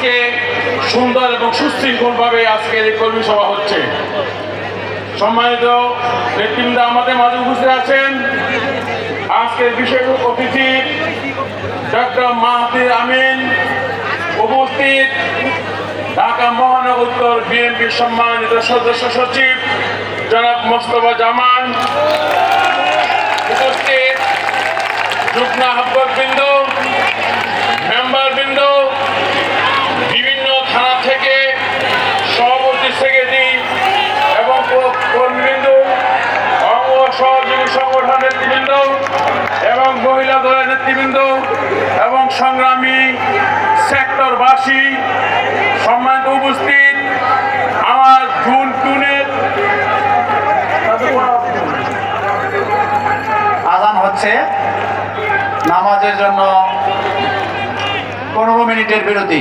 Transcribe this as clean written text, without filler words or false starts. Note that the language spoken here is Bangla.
আজকে সুন্দর এবং সুশৃঙ্খলভাবে আজকের এই কর্মী সভা হচ্ছে। সম্মানিত নেতৃবৃন্দ আমাদের মাঝে উপস্থিত আছেন। আজকের বিশেষ অতিথি ডক্টর মাহাথির আমিন, উপস্থিত ঢাকা মহানগর উত্তর বিএনপির সম্মানিত সদস্য সচিব জনাব মোস্তফা জামান, উপস্থিত যুগ্ম আহ্বায়কবৃন্দ, মেম্বারবৃন্দ, বিভিন্ন থানা থেকে সভাপতি, সেক্রেটারি এবং কর্মীবৃন্দ, অঙ্গ সহযোগী সংগঠনের নেতৃবৃন্দ এবং মহিলা দলের নেতৃবৃন্দ এবং সংগ্রামী সেক্টরবাসী, সম্মানিত উপস্থিত আমার জুন টুনের আজান হচ্ছে, নামাজের জন্য 15 মিনিটের বিরতি।